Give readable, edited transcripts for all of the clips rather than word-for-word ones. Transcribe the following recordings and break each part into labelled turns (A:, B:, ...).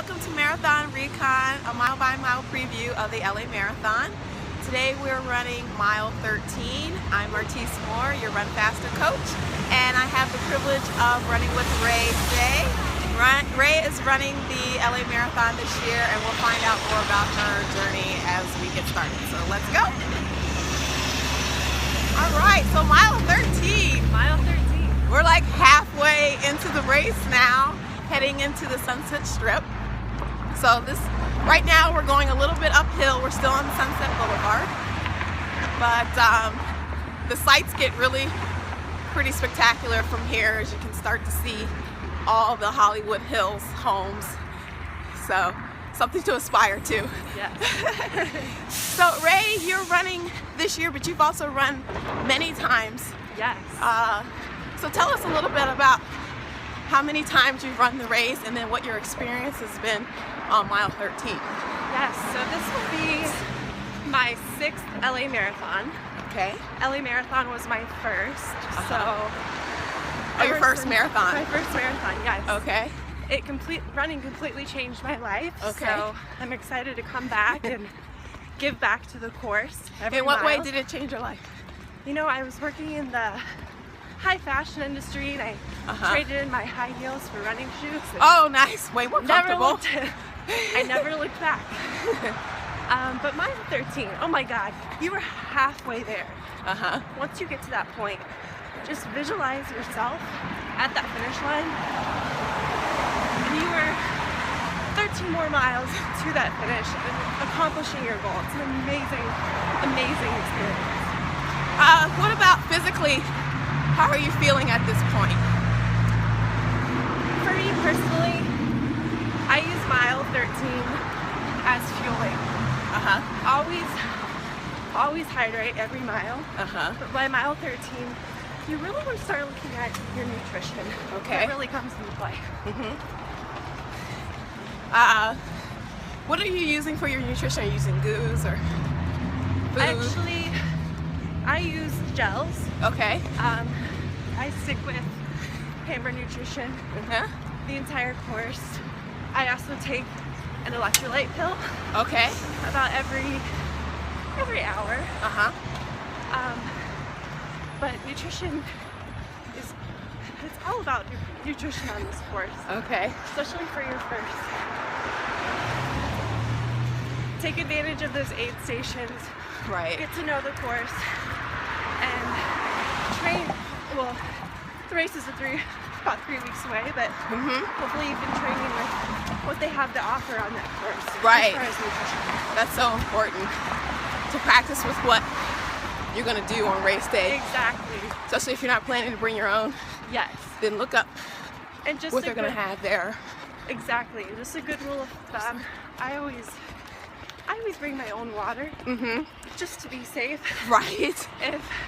A: welcome to Marathon Recon, a mile-by-mile preview of the LA Marathon. Today we're running mile 13. I'm Martise Moore, your Run Faster coach, and I have the privilege of running with Ray today. Ray is running the LA Marathon this year, and we'll find out more about her journey as we get started. So let's go. All right, so mile 13.
B: Mile 13.
A: We're like halfway into the race now, heading into the Sunset Strip. So right now we're going a little bit uphill. We're still on Sunset Boulevard, but the sights get really pretty spectacular from here, as you can start to see all the Hollywood Hills homes. So something to aspire to.
B: Yes.
A: So Ray, you're running this year, but you've also run many times.
B: Yes.
A: So tell us a little bit about how many times you've run the race and then what your experience has been on mile 13.
B: Yes, so this will be my 6th LA Marathon.
A: Okay.
B: LA Marathon was my first,
A: Your first marathon?
B: My first marathon, yes.
A: Okay.
B: Running completely changed my life.
A: Okay.
B: So I'm excited to come back and give back to the course.
A: In what way did it change your life?
B: You know, I was working in the high fashion industry, and I traded in my high heels for running shoes.
A: Oh, nice. Way more comfortable.
B: I never looked back. But mile 13, oh my God, you were halfway there. Once you get to that point, just visualize yourself at that finish line. And you were 13 more miles to that finish and accomplishing your goal. It's an amazing, amazing experience.
A: What about physically? How are you feeling at this point?
B: For me personally, I use mile 13 as fueling. Always hydrate every mile. But by mile 13, you really want to start looking at your nutrition.
A: Okay.
B: It really comes into play.
A: What are you using for your nutrition? Are you using goos or food?
B: I use gels.
A: Okay.
B: I stick with Hammer Nutrition the entire course. I also take an electrolyte pill.
A: Okay.
B: About every hour. But nutrition it's all about nutrition on this course.
A: Okay.
B: Especially for your first. Take advantage of those aid stations.
A: Right.
B: Get to know the course and train. Well, the race is about 3 weeks away, but hopefully you've been training with what they have to offer on that course.
A: Right.
B: As far as nutrition.
A: That's so important to practice with what you're going to do on race day.
B: Exactly.
A: Especially if you're not planning to bring your own.
B: Yes.
A: Then look up
B: and just
A: what they're going to have there.
B: Exactly. Just a good rule of thumb. I always bring my own water, just to be safe.
A: Right.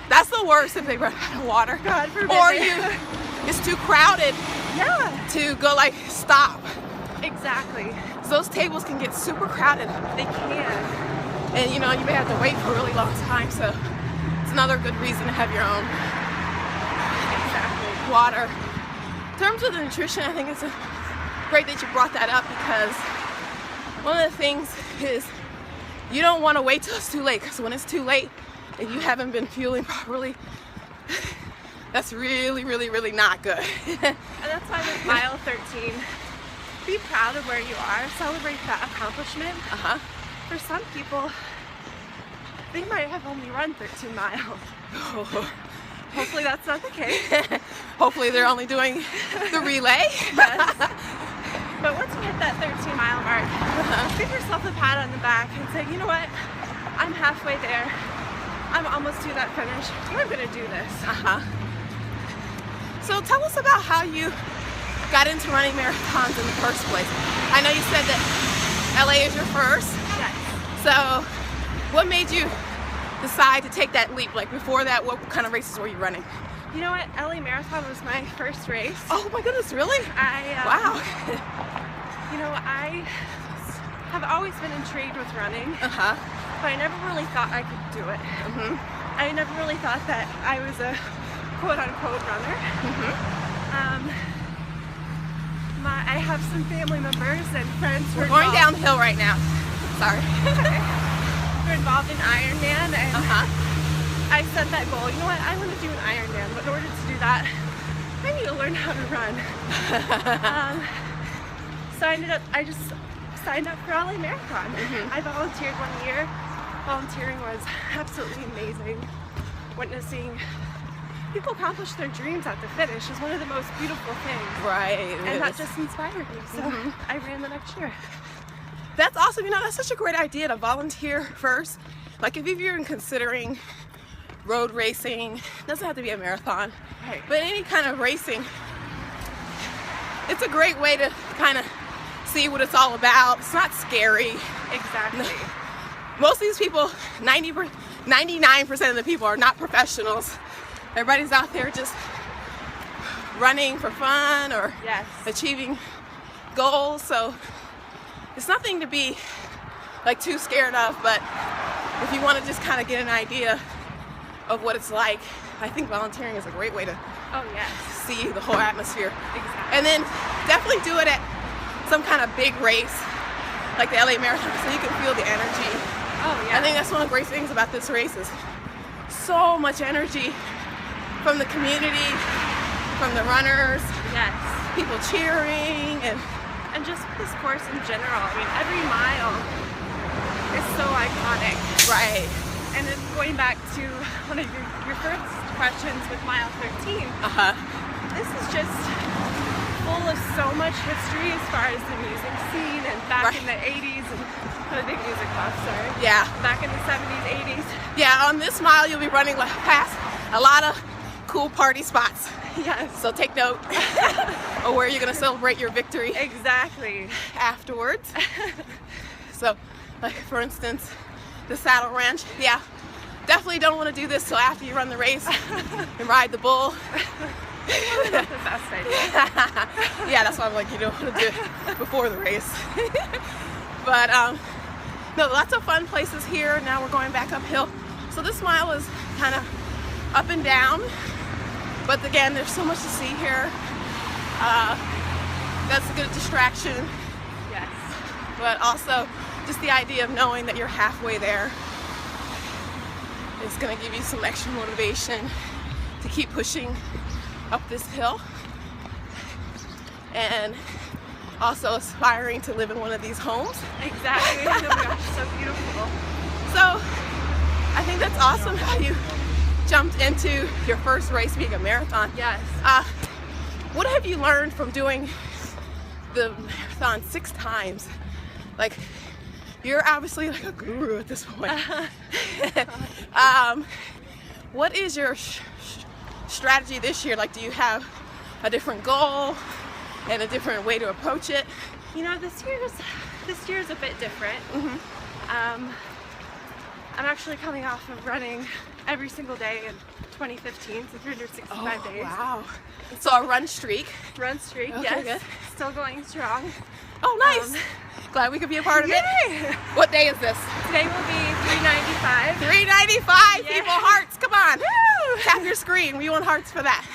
A: That's the worst if they run out of water.
B: God forbid.
A: Or it's too crowded.
B: Yeah.
A: To go like stop.
B: Exactly.
A: So those tables can get super crowded.
B: They can.
A: And you know, you may have to wait for a really long time. So it's another good reason to have your own water. In terms of the nutrition, I think it's great that you brought that up, because one of the things is you don't want to wait till it's too late, because when it's too late and you haven't been fueling properly, that's really, really, really not good.
B: And that's why with mile 13, be proud of where you are, celebrate that accomplishment. For some people, they might have only run 13 miles. Hopefully that's not the case.
A: Hopefully they're only doing the relay.
B: Yes. But once you hit that 13-mile mark, give yourself a pat on the back and say, you know what, I'm halfway there. I'm almost to that finish. I'm going to do this.
A: So tell us about how you got into running marathons in the first place. I know you said that LA is your first.
B: Yes.
A: So what made you decide to take that leap? Like before that, what kind of races were you running?
B: You know what? LA Marathon was my first race.
A: Oh my goodness, really?
B: Wow. You know, I have always been intrigued with running, but I never really thought I could do it. I never really thought that I was a quote-unquote runner. I have some family members and friends who
A: We're
B: are
A: going
B: involved.
A: downhill right now. Sorry.
B: We're involved in Ironman, and I set that goal. You know what? I want to do an Ironman, but in order to do that, I need to learn how to run. So I just signed up for LA Marathon. I volunteered 1 year. Volunteering was absolutely amazing. Witnessing people accomplish their dreams at the finish is one of the most beautiful things.
A: Right.
B: And that just inspired me. So I ran the next year.
A: That's awesome. You know, that's such a great idea to volunteer first. Like if you're considering road racing, it doesn't have to be a marathon,
B: Right.
A: but any kind of racing, it's a great way to kind of see what it's all about. It's not scary.
B: Exactly.
A: Most of these people, 99% of the people are not professionals. Everybody's out there just running for fun or
B: Yes.
A: achieving goals. So it's nothing to be like too scared of, but if you want to just kind of get an idea of what it's like, I think volunteering is a great way to
B: Oh, yes.
A: see the whole atmosphere.
B: Exactly.
A: And then definitely do it at some kind of big race like the LA Marathon so you can feel the energy.
B: Oh, yeah.
A: I think that's one of the great things about this race is so much energy from the community, from the runners,
B: Yes.
A: people cheering, and
B: And just this course in general. I mean, every mile is so iconic.
A: right.
B: And then going back to one of your first questions with mile 13, this is just full of so much history as far as the music scene and back in the 80s and I'm a big music buff, sorry.
A: Yeah.
B: Back in the 70s, 80s.
A: Yeah, on this mile you'll be running past a lot of cool party spots.
B: Yes.
A: So take note of where you're going to celebrate your victory
B: Exactly.
A: afterwards. So, like for instance, the Saddle Ranch. Yeah, definitely don't want to do this till after you run the race and ride the bull.
B: Probably not the best idea.
A: Yeah, that's why I'm like, you don't want to do it before the race. But no, lots of fun places here. Now we're going back uphill. So this mile is kind of up and down. But again, there's so much to see here. That's a good distraction.
B: Yes.
A: But also just the idea of knowing that you're halfway there is going to give you some extra motivation to keep pushing up this hill, and also aspiring to live in one of these homes.
B: Exactly. Oh my gosh, so beautiful.
A: So I think that's awesome how you jumped into your first race being a marathon.
B: Yes.
A: What have you learned from doing the marathon 6 times? Like, you're obviously like a guru at this point. What is your strategy this year? Like, do you have a different goal and a different way to approach it?
B: You know, this year's a bit different. I'm actually coming off of running every single day in 2015, so 365 days.
A: Wow. So a run streak.
B: Run streak,
A: Okay,
B: yes.
A: good.
B: Still going strong.
A: Oh, nice. Glad we could be a part of it.
B: Yay!
A: What day is this?
B: Today will be 395.
A: 395
B: Yeah.
A: people, hearts, come on.
B: Woo!
A: Tap your screen. We want hearts for that.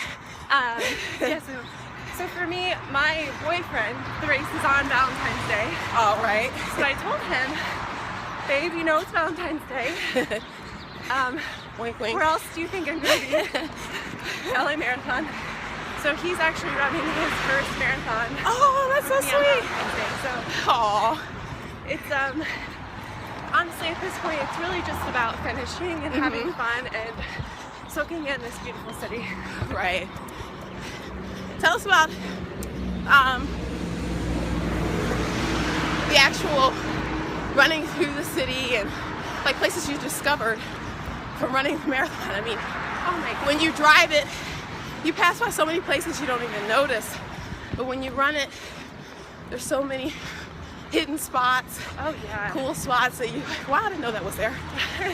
B: Yeah, so for me, my boyfriend, the race is on Valentine's Day.
A: All right.
B: So I told him, babe, you know it's Valentine's Day.
A: Wink, wink.
B: Where else do you think I'm going to be? LA Marathon. So he's actually running his first marathon.
A: Oh, that's so
B: with me on
A: sweet.
B: Valentine's Day. So
A: Aw.
B: it's honestly at this point it's really just about finishing and having fun and soaking in this beautiful city.
A: Right. Tell us about the actual running through the city and like places you discovered from running the marathon. I mean,
B: Oh my god.
A: when you drive it, you pass by so many places you don't even notice. But when you run it, there's so many hidden spots,
B: Oh yeah.
C: cool spots that you like, wow, I didn't know that was there.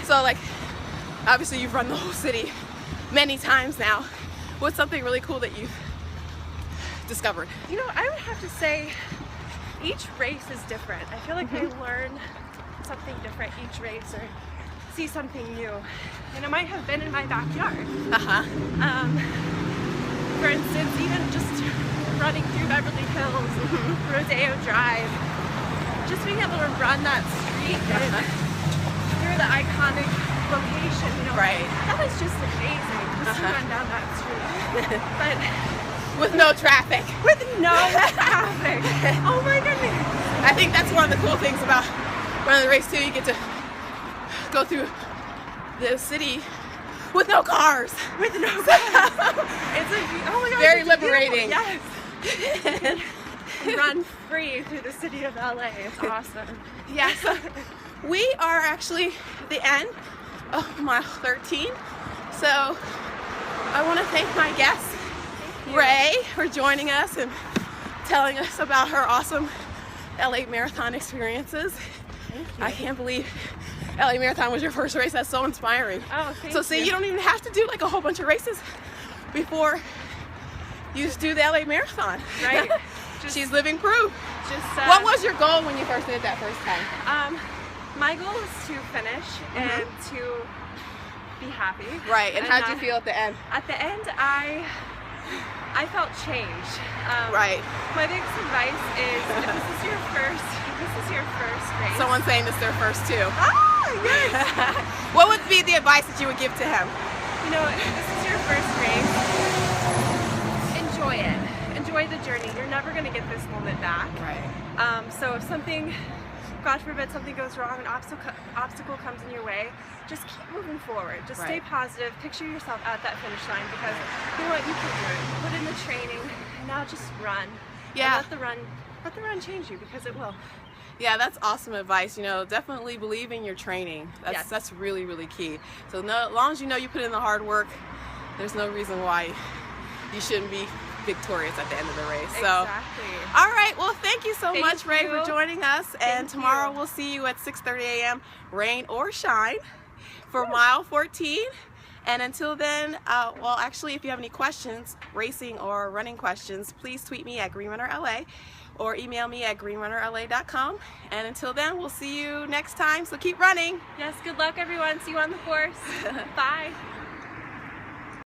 C: So like, obviously you've run the whole city many times now. What's something really cool that you've discovered?
B: You know, I would have to say each race is different. I feel like I learn something different each race or see something new. And it might have been in my backyard.
A: Uh-huh.
B: For instance, even just running through Beverly Hills, Rodeo Drive, just being able to run that street and through the iconic location, you know,
A: Right.
B: that was just amazing, just to run down that street. But
A: with no traffic.
B: with no traffic. Oh my goodness.
A: I think that's one of the cool things about running the race too. You get to go through the city with no cars.
B: With no it's a, oh my God,
A: Very
B: it's
A: liberating.
B: beautiful. Yes. Run free through the city of LA. It's awesome.
A: Yeah, so we are actually at the end of mile 13. So I want to thank my guest, Ray, for joining us and telling us about her awesome LA Marathon experiences.
B: Thank you.
A: I can't believe LA Marathon was your first race. That's so inspiring.
B: Oh, thank
A: So see, you don't even have to do like a whole bunch of races before you just do the LA Marathon.
B: Right.
A: She's living proof.
B: Just
A: What was your goal when you first did that first time?
B: my goal is to finish and to be happy.
A: Right, and how'd you feel at the end?
B: At the end, I felt change.
A: Right.
B: My biggest advice is if this is your first race.
A: Someone saying this is their first too.
B: Ah, yes.
A: What would be the advice that you would give to him?
B: You know, if this is your first race, enjoy it. Enjoy the journey. You're never going to get this moment back.
A: Right.
B: So if something, God forbid, something goes wrong, an obstacle comes in your way, just keep moving forward. Just stay positive. Picture yourself at that finish line because you know what, you can do it. Put in the training and now just run.
A: Yeah.
B: And let the run change you because it will.
A: Yeah, that's awesome advice. You know, definitely believe in your training. That's really, really key. So as long as you know you put in the hard work, there's no reason why you shouldn't be victorious at the end of the race. So,
B: exactly.
A: all right. Well, thank you so much, Ray,
B: you.
A: for joining us. And tomorrow
B: you.
A: we'll see you at 6:30 a.m. rain or shine for mile 14. And until then, well, actually, if you have any questions, racing or running questions, please tweet me at GreenRunnerLA or email me at greenrunnerla.com. And until then, we'll see you next time. So keep running.
B: Yes, good luck everyone. See you on the course. Bye.